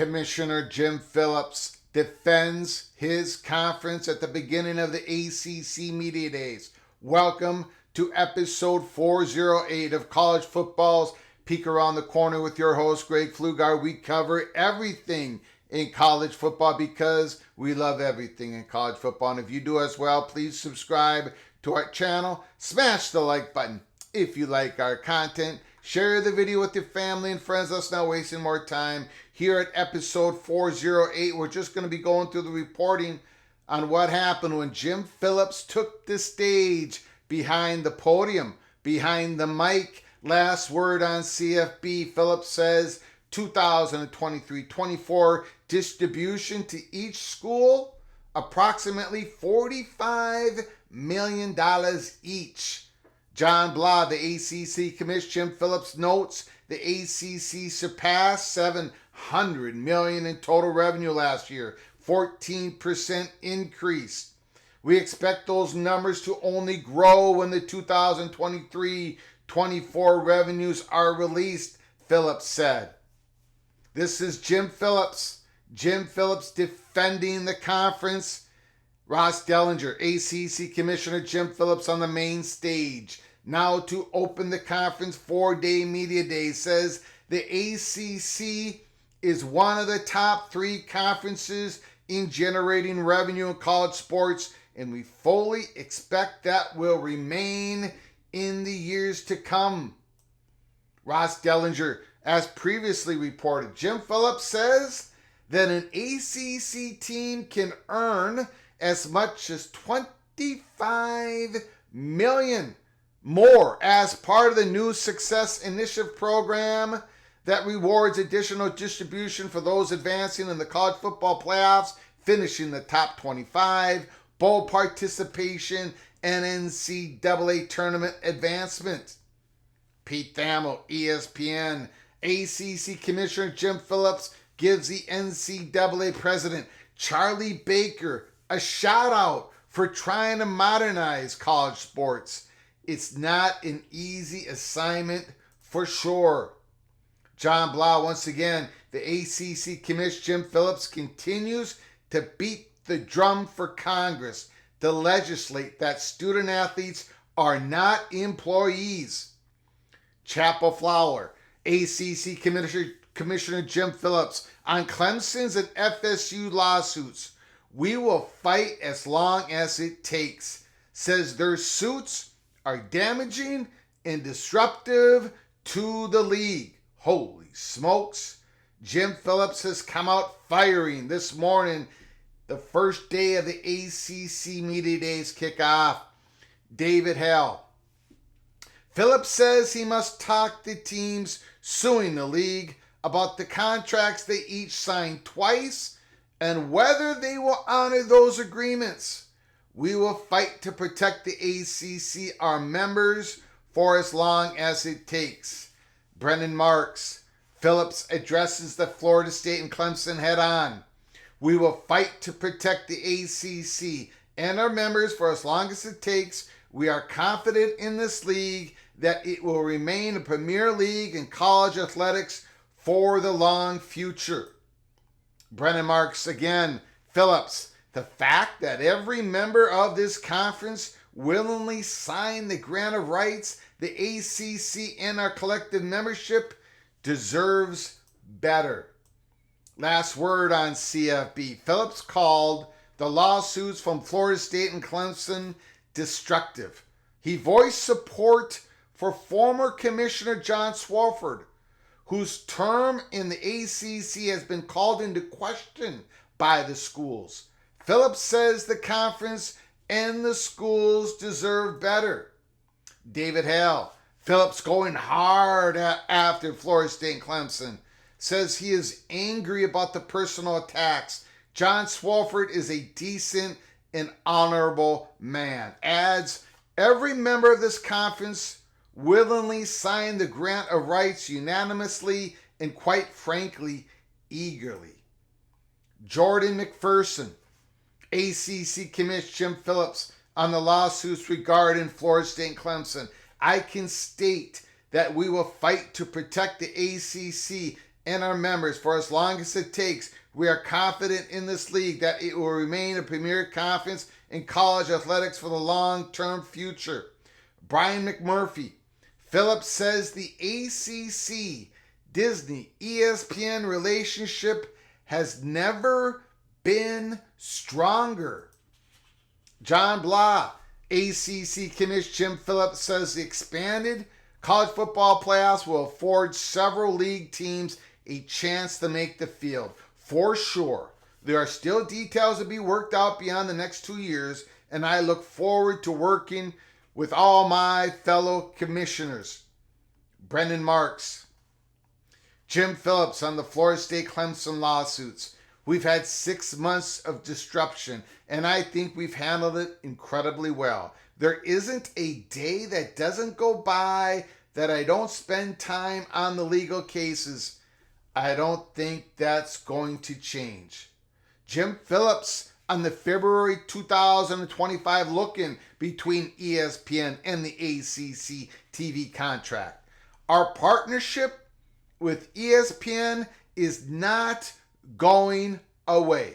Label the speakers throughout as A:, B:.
A: Commissioner Jim Phillips defends his conference at the beginning of the ACC Media Days. Welcome to episode 408 of College Football's Peek Around the Corner with your host, Greg Pflugar. We cover everything in college football because we love everything in college football. And if you do as well, please subscribe to our channel. Smash the like button if you like our content. Share the video with your family and friends. Let's not waste more time. Here at episode 408, we're just going to be going through the reporting on what happened when Jim Phillips took the stage behind the podium, behind the mic. Last word on CFB, Phillips says 2023-24 distribution to each school, approximately $45 million each. John Blah, the ACC Commissioner, Jim Phillips notes the ACC surpassed $700 million in total revenue last year, 14% increase. We expect those numbers to only grow when the 2023-24 revenues are released, Phillips said. This is Jim Phillips. Jim Phillips defending the conference. Ross Dellinger, ACC Commissioner Jim Phillips on the main stage. Now to open the conference 4-day media day, says the ACC is one of the top 3 conferences in generating revenue in college sports, and we fully expect that will remain in the years to come. Ross Dellinger, as previously reported, Jim Phillips says that an ACC team can earn as much as $25 million more as part of the new Success Initiative program that rewards additional distribution for those advancing in the college football playoffs, finishing the top 25, bowl participation, and NCAA tournament advancement. Pete Thamel, ESPN, ACC Commissioner Jim Phillips gives the NCAA president Charlie Baker a shout out for trying to modernize college sports. It's not an easy assignment for sure. John Blah, once again, the ACC Commissioner Jim Phillips continues to beat the drum for Congress to legislate that student athletes are not employees. Chapel Flower, ACC Commissioner Jim Phillips on Clemson's and FSU lawsuits. We will fight as long as it takes. Says their suits are damaging and disruptive to the league. Holy smokes. Jim Phillips has come out firing this morning, the first day of the ACC Media Days kickoff. David Hale. Phillips says he must talk to teams suing the league about the contracts they each signed twice and whether they will honor those agreements. We will fight to protect the ACC, our members, for as long as it takes. Brendan Marks. Phillips addresses the Florida State and Clemson head on. We will fight to protect the ACC and our members for as long as it takes. We are confident in this league that it will remain a premier league in college athletics for the long future. Brendan Marks again. Phillips. The fact that every member of this conference willingly signed the grant of rights, the ACC and our collective membership deserves better. Last word on CFB. Phillips called the lawsuits from Florida State and Clemson destructive. He voiced support for former Commissioner John Swofford, whose term in the ACC has been called into question by the schools. Phillips says the conference and the schools deserve better. David Hale. Phillips going hard after Florida State and Clemson. Says he is angry about the personal attacks. John Swofford is a decent and honorable man. Adds, every member of this conference willingly signed the grant of rights unanimously and quite frankly, eagerly. Jordan McPherson. ACC Commissioner Jim Phillips on the lawsuits regarding Florida State and Clemson. I can state that we will fight to protect the ACC and our members for as long as it takes. We are confident in this league that it will remain a premier conference in college athletics for the long-term future. Brian McMurphy. Phillips says the ACC, Disney, ESPN relationship has never been stronger. John Blah. ACC Commissioner Jim Phillips says the expanded college football playoffs will afford several league teams a chance to make the field. For sure. There are still details to be worked out beyond the next 2 years, and I look forward to working with all my fellow commissioners. Brendan Marks. Jim Phillips on the Florida State Clemson lawsuits. We've had 6 months of disruption, and I think we've handled it incredibly well. There isn't a day that doesn't go by that I don't spend time on the legal cases. I don't think that's going to change. Jim Phillips on the February 2025 look-in between ESPN and the ACC TV contract. Our partnership with ESPN is not going away.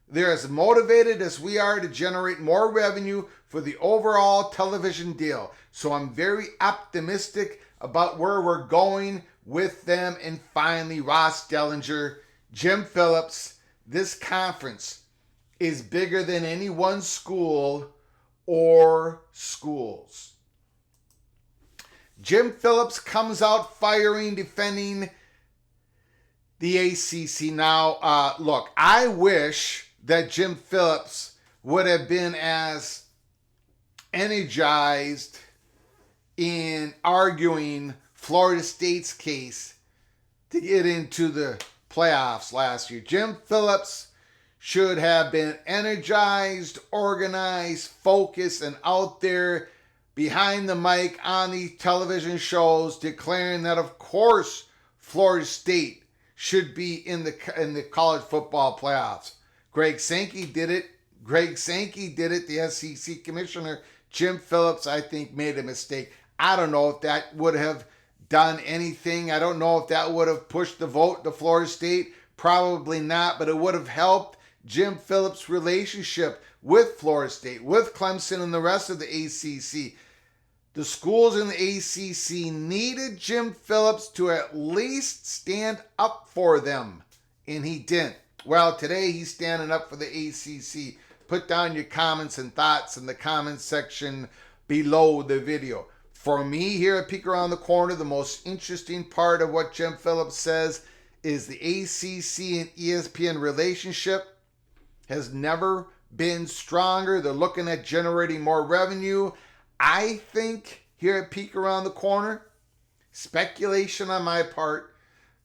A: They're as motivated as we are to generate more revenue for the overall television deal. So I'm very optimistic about where we're going with them. And finally, Ross Dellinger, Jim Phillips, this conference is bigger than any one school or schools. Jim Phillips comes out firing, defending the ACC. Now, look, I wish that Jim Phillips would have been as energized in arguing Florida State's case to get into the playoffs last year. Jim Phillips should have been energized, organized, focused, and out there behind the mic on the television shows declaring that, of course, Florida State should be in the college football playoffs. Greg Sankey did it. The SEC commissioner. Jim Phillips, I think, made a mistake. I don't know if that would have done anything. I don't know if that would have pushed the vote to Florida State. Probably not, but it would have helped Jim Phillips' relationship with Florida State, with Clemson, and the rest of the ACC. The schools in the ACC needed Jim Phillips to at least stand up for them, and he didn't. Well, today he's standing up for the ACC. Put down your comments and thoughts in the comments section below the video. For me here at Peek Around the Corner, the most interesting part of what Jim Phillips says is the ACC and ESPN relationship has never been stronger. They're looking at generating more revenue. I think here at Peek Around the Corner, speculation on my part,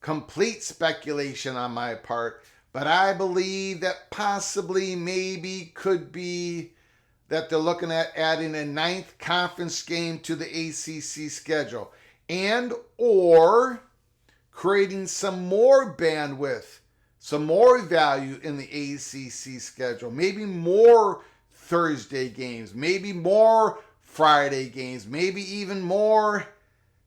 A: complete speculation on my part, but I believe that possibly, maybe, could be that they're looking at adding a 9th conference game to the ACC schedule and or creating some more bandwidth, some more value in the ACC schedule, maybe more Thursday games, maybe more Friday games, maybe even more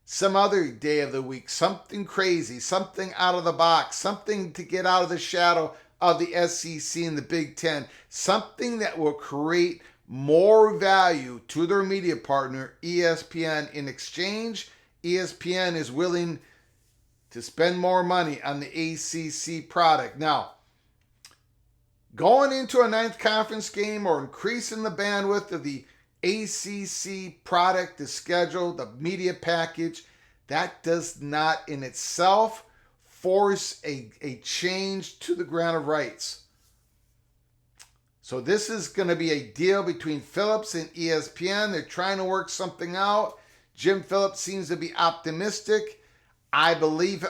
A: some other day of the week, something crazy, something out of the box, something to get out of the shadow of the SEC and the Big Ten, something that will create more value to their media partner, ESPN. In exchange, ESPN is willing to spend more money on the ACC product. Now, going into a 9th conference game or increasing the bandwidth of the ACC product, the schedule, the media package, that does not in itself force a change to the grant of rights. So this is going to be a deal between Phillips and ESPN. They're trying to work something out. Jim Phillips seems to be optimistic. I believe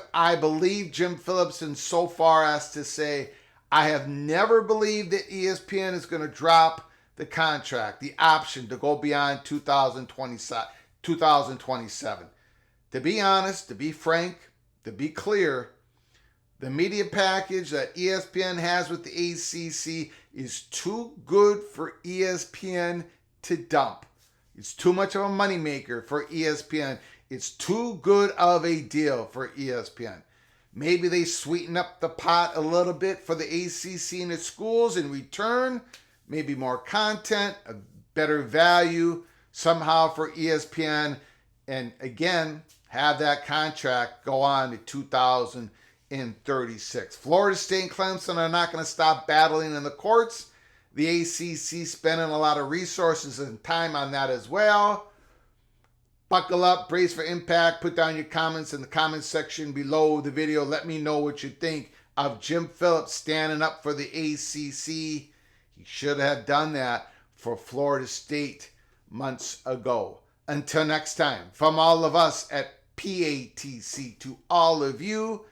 A: Jim Phillips in so far as to say, I have never believed that ESPN is going to drop the contract, the option to go beyond 2027. To be honest, to be frank, to be clear, the media package that ESPN has with the ACC is too good for ESPN to dump. It's too much of a moneymaker for ESPN. It's too good of a deal for ESPN. Maybe they sweeten up the pot a little bit for the ACC and its schools in return. Maybe more content, a better value somehow for ESPN. And again, have that contract go on to 2036. Florida State and Clemson are not going to stop battling in the courts. The ACC spending a lot of resources and time on that as well. Buckle up, brace for impact. Put down your comments in the comments section below the video. Let me know what you think of Jim Phillips standing up for the ACC. He should have done that for Florida State months ago. Until next time, from all of us at PATC to all of you,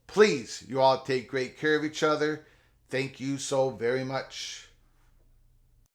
A: please, you all take great care of each other. Thank you so very much.